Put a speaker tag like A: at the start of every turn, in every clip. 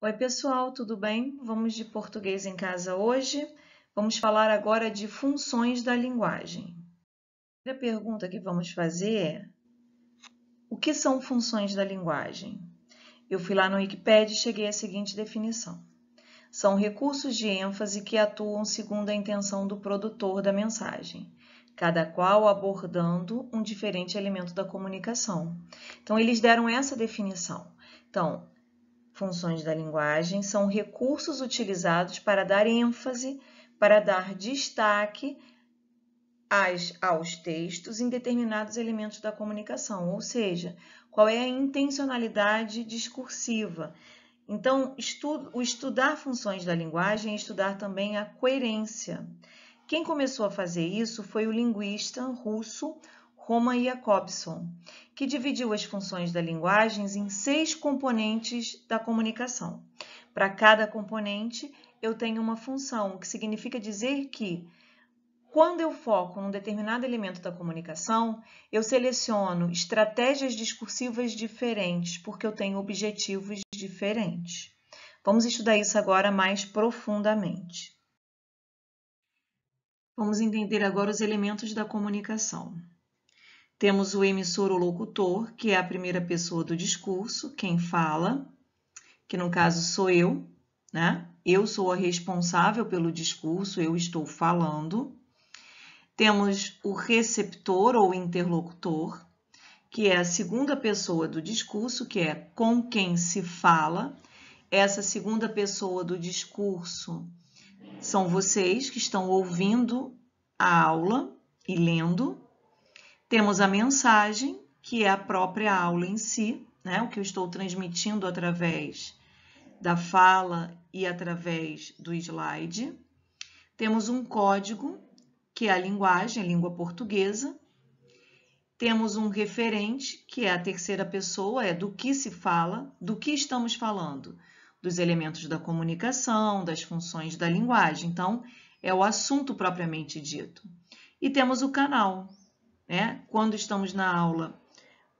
A: Oi, pessoal, tudo bem? Vamos de português em casa hoje. Vamos falar agora de funções da linguagem. A primeira pergunta que vamos fazer é: o que são funções da linguagem? Eu fui lá no Wikipedia e cheguei à seguinte definição: são recursos de ênfase que atuam segundo a intenção do produtor da mensagem, cada qual abordando um diferente elemento da comunicação. Então, eles deram essa definição. Então, funções da linguagem são recursos utilizados para dar ênfase, para dar destaque aos textos em determinados elementos da comunicação, ou seja, qual é a intencionalidade discursiva. Então, estudar funções da linguagem é estudar também a coerência. Quem começou a fazer isso foi o linguista russo Roman Jakobson, que dividiu as funções da linguagem em 6 componentes da comunicação. Para cada componente, eu tenho uma função, o que significa dizer que, quando eu foco num determinado elemento da comunicação, eu seleciono estratégias discursivas diferentes, porque eu tenho objetivos diferentes. Vamos estudar isso agora mais profundamente. Vamos entender agora os elementos da comunicação. Temos o emissor ou locutor, que é a primeira pessoa do discurso, quem fala, que no caso sou eu, né? Eu sou a responsável pelo discurso, eu estou falando. Temos o receptor ou interlocutor, que é a segunda pessoa do discurso, que é com quem se fala. Essa segunda pessoa do discurso são vocês que estão ouvindo a aula e lendo. Temos a mensagem, que é a própria aula em si, né? O que eu estou transmitindo através da fala e através do slide. Temos um código, que é a linguagem, a língua portuguesa. Temos um referente, que é a terceira pessoa, é do que se fala, do que estamos falando, dos elementos da comunicação, das funções da linguagem. Então, é o assunto propriamente dito. E temos o canal, né? Quando estamos na aula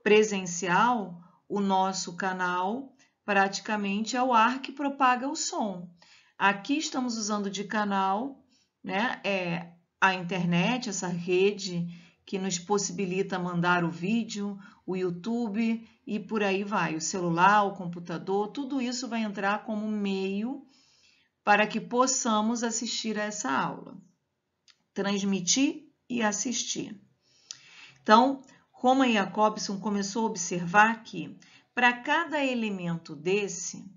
A: presencial, o nosso canal praticamente é o ar que propaga o som. Aqui estamos usando de canal, né? A internet, essa rede que nos possibilita mandar o vídeo, o YouTube e por aí vai. O celular, o computador, tudo isso vai entrar como meio para que possamos assistir a essa aula, transmitir e assistir. Então, Roman Jakobson começou a observar que, para cada elemento desse,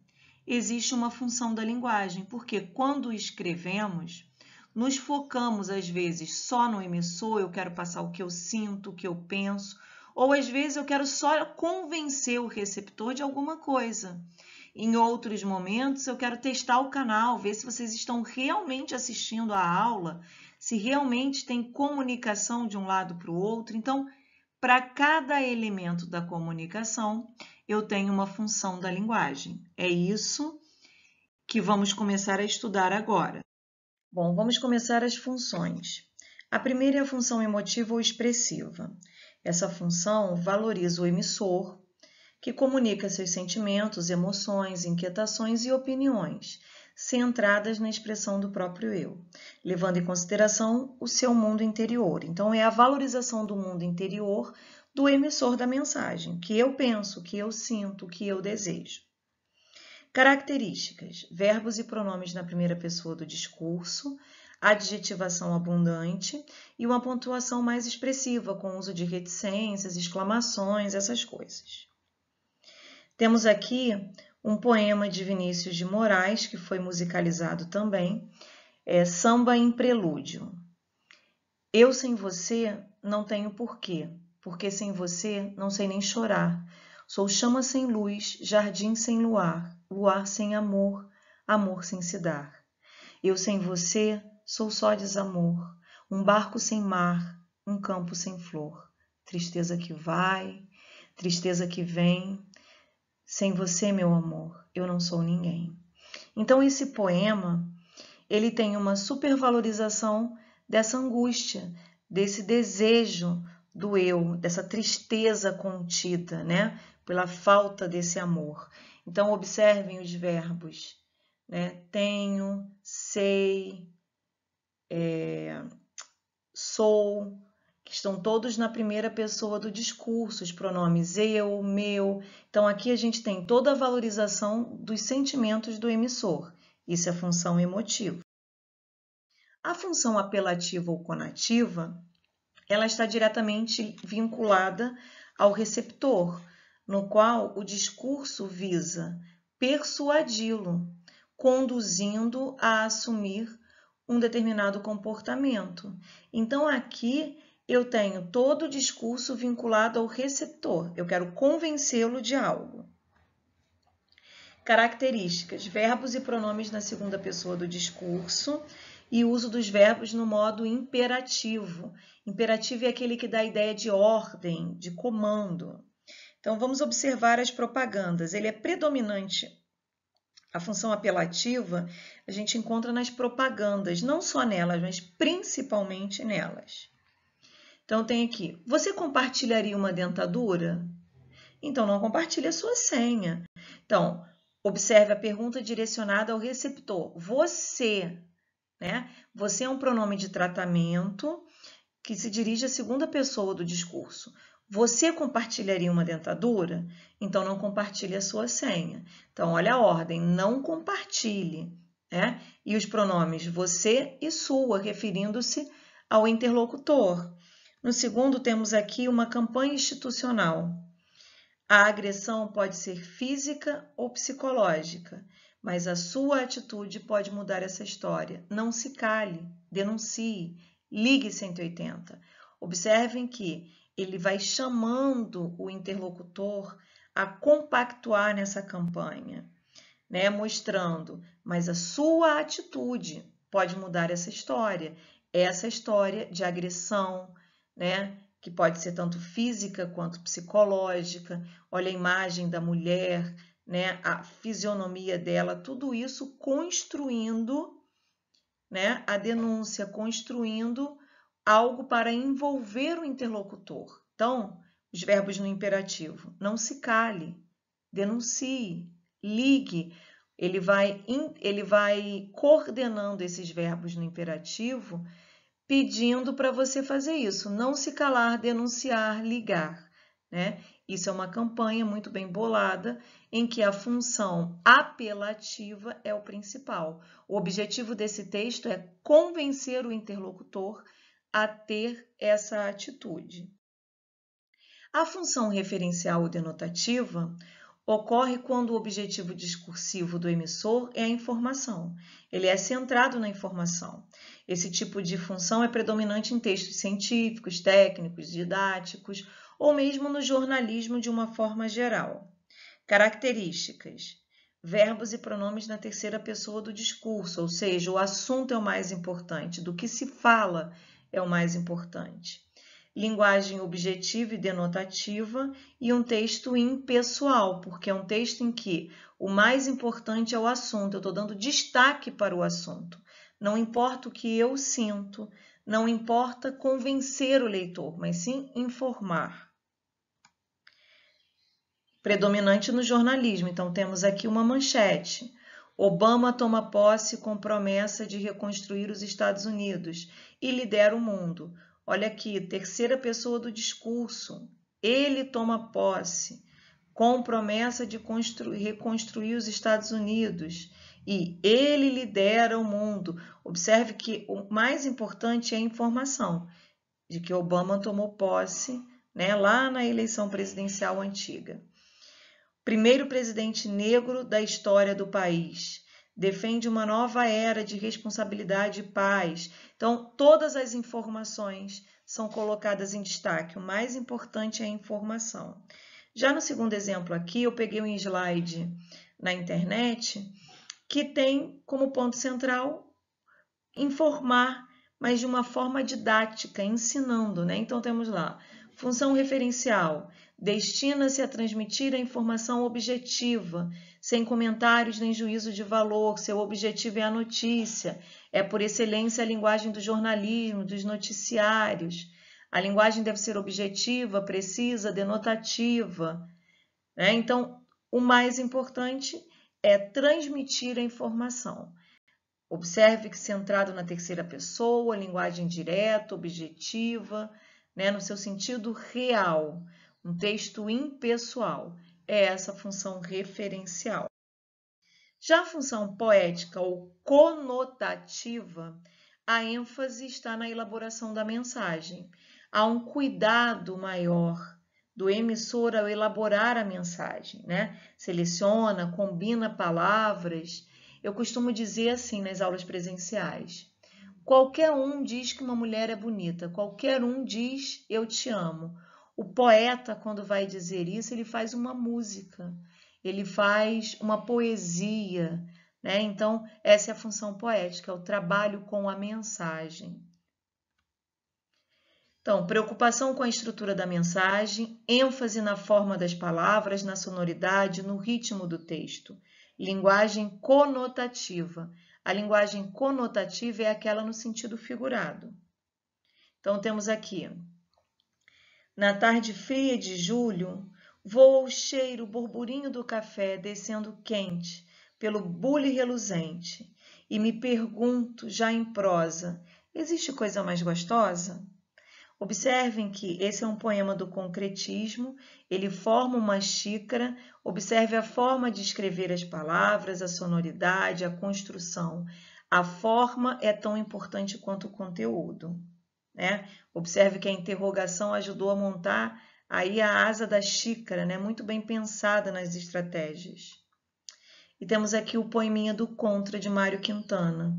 A: existe uma função da linguagem, porque quando escrevemos, nos focamos, às vezes, só no emissor, eu quero passar o que eu sinto, o que eu penso, ou às vezes eu quero só convencer o receptor de alguma coisa. Em outros momentos, eu quero testar o canal, ver se vocês estão realmente assistindo a aula, se realmente tem comunicação de um lado para o outro. Então, para cada elemento da comunicação, eu tenho uma função da linguagem. É isso que vamos começar a estudar agora. Bom, vamos começar as funções. A primeira é a função emotiva ou expressiva. Essa função valoriza o emissor, que comunica seus sentimentos, emoções, inquietações e opiniões, centradas na expressão do próprio eu, levando em consideração o seu mundo interior. Então, é a valorização do mundo interior do emissor da mensagem, o que eu penso, o que eu sinto, o que eu desejo. Características: verbos e pronomes na primeira pessoa do discurso, adjetivação abundante e uma pontuação mais expressiva, com uso de reticências, exclamações, essas coisas. Temos aqui um poema de Vinícius de Moraes, que foi musicalizado também, Samba em Prelúdio. Eu sem você não tenho porquê, porque sem você não sei nem chorar. Sou chama sem luz, jardim sem luar, luar sem amor, amor sem se dar. Eu sem você sou só desamor, um barco sem mar, um campo sem flor. Tristeza que vai, tristeza que vem. Sem você, meu amor, eu não sou ninguém. Então, esse poema, ele tem uma supervalorização dessa angústia, desse desejo do eu, dessa tristeza contida, né? Pela falta desse amor. Então, observem os verbos, né? Tenho, sei, sou, que estão todos na primeira pessoa do discurso, os pronomes eu, meu. Então, aqui a gente tem toda a valorização dos sentimentos do emissor. Isso é a função emotiva. A função apelativa ou conativa, ela está diretamente vinculada ao receptor, no qual o discurso visa persuadi-lo, conduzindo a assumir um determinado comportamento. Então, aqui eu tenho todo o discurso vinculado ao receptor. Eu quero convencê-lo de algo. Características: verbos e pronomes na segunda pessoa do discurso e uso dos verbos no modo imperativo. Imperativo é aquele que dá a ideia de ordem, de comando. Então, vamos observar as propagandas. Ele é predominante. A função apelativa a gente encontra nas propagandas, não só nelas, mas principalmente nelas. Então, tem aqui, você compartilharia uma dentadura? Então, não compartilhe a sua senha. Então, observe a pergunta direcionada ao receptor. Você, né? Você é um pronome de tratamento que se dirige à segunda pessoa do discurso. Você compartilharia uma dentadura? Então, não compartilhe a sua senha. Então, olha a ordem, não compartilhe, né? E os pronomes você e sua, referindo-se ao interlocutor. No segundo, temos aqui uma campanha institucional. A agressão pode ser física ou psicológica, mas a sua atitude pode mudar essa história. Não se cale, denuncie, ligue 180. Observem que ele vai chamando o interlocutor a compactuar nessa campanha, né? Mostrando, mas a sua atitude pode mudar essa história de agressão, né? Que pode ser tanto física quanto psicológica. Olha a imagem da mulher, né? A fisionomia dela, tudo isso construindo, né? A denúncia, construindo algo para envolver o interlocutor. Então, os verbos no imperativo. Não se cale, denuncie, ligue. Ele vai coordenando esses verbos no imperativo, pedindo para você fazer isso. Não se calar, denunciar, ligar, né? Isso é uma campanha muito bem bolada, em que a função apelativa é o principal. O objetivo desse texto é convencer o interlocutor a ter essa atitude. A função referencial ou denotativa ocorre quando o objetivo discursivo do emissor é a informação. Ele é centrado na informação. Esse tipo de função é predominante em textos científicos, técnicos, didáticos ou mesmo no jornalismo de uma forma geral. Características: verbos e pronomes na terceira pessoa do discurso, ou seja, o assunto é o mais importante, do que se fala é o mais importante. Linguagem objetiva e denotativa e um texto impessoal, porque é um texto em que o mais importante é o assunto, eu estou dando destaque para o assunto. Não importa o que eu sinto, não importa convencer o leitor, mas sim informar. Predominante no jornalismo, então temos aqui uma manchete. Obama toma posse com promessa de reconstruir os Estados Unidos e lidera o mundo. Olha aqui, terceira pessoa do discurso. Ele toma posse com promessa de reconstruir os Estados Unidos e ele lidera o mundo. Observe que o mais importante é a informação de que Obama tomou posse, né, lá na eleição presidencial antiga. Primeiro presidente negro da história do país. Defende uma nova era de responsabilidade e paz. Então, todas as informações são colocadas em destaque. O mais importante é a informação. Já no segundo exemplo aqui, eu peguei um slide na internet que tem como ponto central informar, mas de uma forma didática, ensinando, né? Então, temos lá, função referencial, destina-se a transmitir a informação objetiva, sem comentários nem juízo de valor, seu objetivo é a notícia, é por excelência a linguagem do jornalismo, dos noticiários. A linguagem deve ser objetiva, precisa, denotativa, né? Então, O mais importante é transmitir a informação. Observe que centrado na terceira pessoa, linguagem direta, objetiva, né, no seu sentido real, um texto impessoal. É essa a função referencial. Já a função poética ou conotativa, a ênfase está na elaboração da mensagem. Há um cuidado maior do emissor ao elaborar a mensagem, né? Seleciona, combina palavras. Eu costumo dizer assim nas aulas presenciais: qualquer um diz que uma mulher é bonita, qualquer um diz eu te amo. O poeta, quando vai dizer isso, ele faz uma música, ele faz uma poesia, né? Então, essa é a função poética, é o trabalho com a mensagem. Então, preocupação com a estrutura da mensagem, ênfase na forma das palavras, na sonoridade, no ritmo do texto. Linguagem conotativa. A linguagem conotativa é aquela no sentido figurado. Então, temos aqui: na tarde fria de julho, voa o cheiro, o burburinho do café descendo quente pelo bule reluzente, e me pergunto, já em prosa, existe coisa mais gostosa? Observem que esse é um poema do concretismo, ele forma uma xícara, observe a forma de escrever as palavras, a sonoridade, a construção. A forma é tão importante quanto o conteúdo, né? Observe que a interrogação ajudou a montar aí a asa da xícara, né? Muito bem pensada nas estratégias. E temos aqui o poeminha do Contra, de Mário Quintana.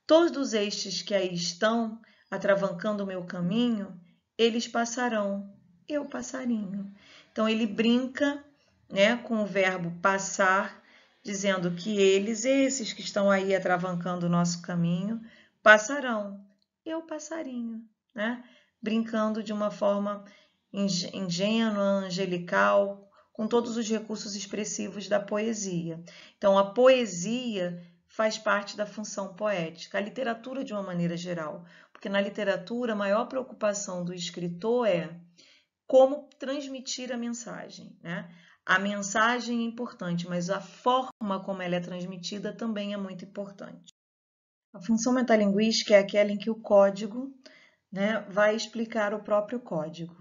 A: Todos estes que aí estão, atravancando o meu caminho, eles passarão, eu passarinho. Então, ele brinca, né, com o verbo passar, dizendo que eles, esses que estão aí atravancando o nosso caminho, passarão, eu passarinho, né? Brincando de uma forma ingênua, angelical, com todos os recursos expressivos da poesia. Então, a poesia faz parte da função poética, a literatura de uma maneira geral, porque na literatura a maior preocupação do escritor é como transmitir a mensagem, né? A mensagem é importante, mas a forma como ela é transmitida também é muito importante. A função metalinguística é aquela em que o código, né, vai explicar o próprio código.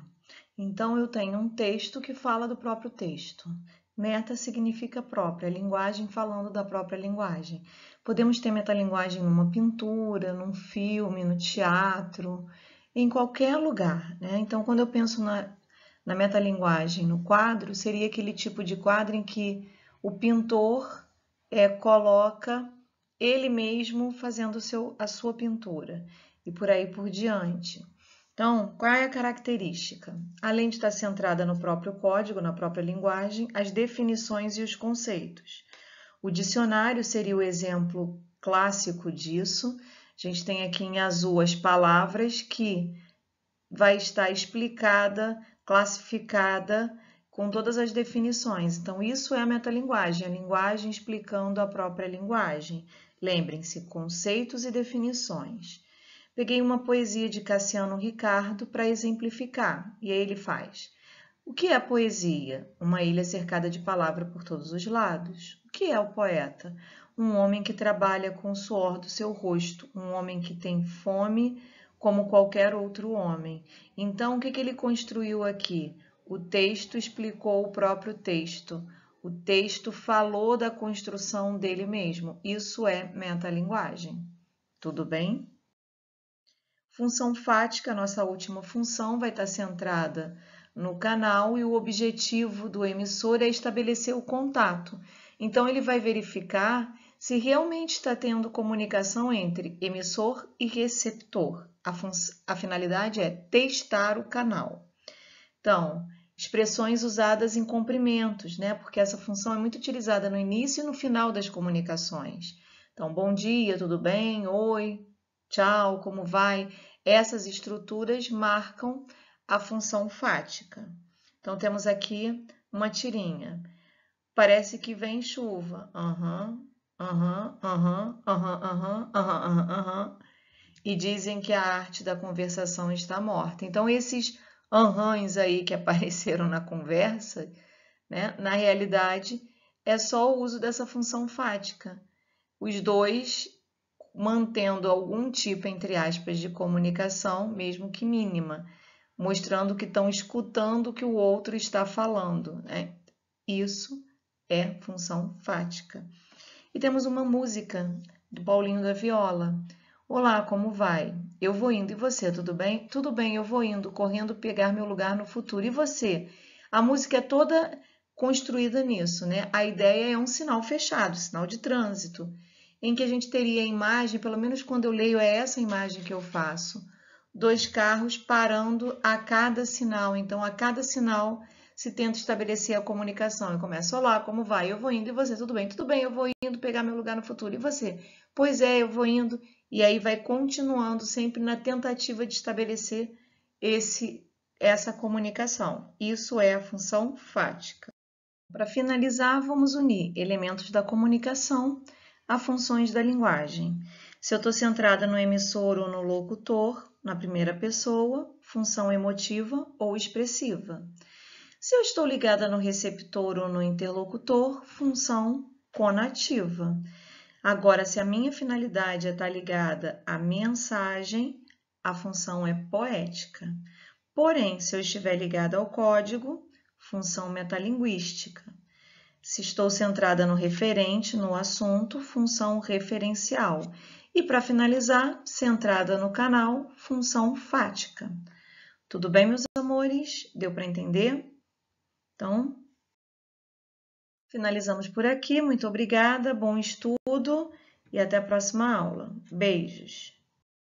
A: Então, eu tenho um texto que fala do próprio texto. Meta significa própria, linguagem falando da própria linguagem. Podemos ter metalinguagem numa pintura, num filme, no teatro, em qualquer lugar, né? Então, quando eu penso na metalinguagem no quadro, seria aquele tipo de quadro em que o pintor coloca ele mesmo fazendo a sua pintura e por aí por diante. Então, qual é a característica? Além de estar centrada no próprio código, na própria linguagem, as definições e os conceitos. O dicionário seria o exemplo clássico disso. A gente tem aqui em azul as palavras que vai estar explicada, classificada com todas as definições. Então, isso é a metalinguagem, a linguagem explicando a própria linguagem. Lembrem-se, conceitos e definições. Peguei uma poesia de Cassiano Ricardo para exemplificar, e aí ele faz: o que é poesia? Uma ilha cercada de palavra por todos os lados. O que é o poeta? Um homem que trabalha com o suor do seu rosto, um homem que tem fome como qualquer outro homem. Então, o que ele construiu aqui? O texto explicou o próprio texto. O texto falou da construção dele mesmo. Isso é metalinguagem. Tudo bem? Função fática, nossa última função, vai estar centrada no canal e o objetivo do emissor é estabelecer o contato. Então, ele vai verificar se realmente está tendo comunicação entre emissor e receptor. A finalidade é testar o canal. Então, expressões usadas em cumprimentos, né? Porque essa função é muito utilizada no início e no final das comunicações. Então, bom dia, tudo bem? Oi, tchau, como vai? Essas estruturas marcam a função fática. Então, temos aqui uma tirinha. Parece que vem chuva. E dizem que a arte da conversação está morta. Então, esses ahãs aí que apareceram na conversa né? Na realidade, é só o uso dessa função fática. Os dois mantendo algum tipo, entre aspas, de comunicação, mesmo que mínima, mostrando que estão escutando o que o outro está falando, né? Isso é função fática. E temos uma música do Paulinho da Viola. Olá, como vai? Eu vou indo. E você, tudo bem? Tudo bem, eu vou indo, correndo pegar meu lugar no futuro. E você? A música é toda construída nisso, né? A ideia é um sinal fechado, sinal de trânsito, em que a gente teria a imagem, pelo menos quando eu leio é essa imagem que eu faço, 2 carros parando a cada sinal. Então, a cada sinal se tenta estabelecer a comunicação. Eu começo, olá, como vai? Eu vou indo. E você? Tudo bem? Tudo bem, eu vou indo pegar meu lugar no futuro. E você? Pois é, eu vou indo. E aí vai continuando sempre na tentativa de estabelecer essa comunicação. Isso é a função fática. Para finalizar, vamos unir elementos da comunicação a funções da linguagem. Se eu estou centrada no emissor ou no locutor, na primeira pessoa, função emotiva ou expressiva. Se eu estou ligada no receptor ou no interlocutor, função conativa. Agora, se a minha finalidade é estar ligada à mensagem, a função é poética. Porém, se eu estiver ligada ao código, função metalinguística. Se estou centrada no referente, no assunto, função referencial. E para finalizar, centrada no canal, função fática. Tudo bem, meus amores? Deu para entender? Então, finalizamos por aqui. Muito obrigada, bom estudo e até a próxima aula. Beijos!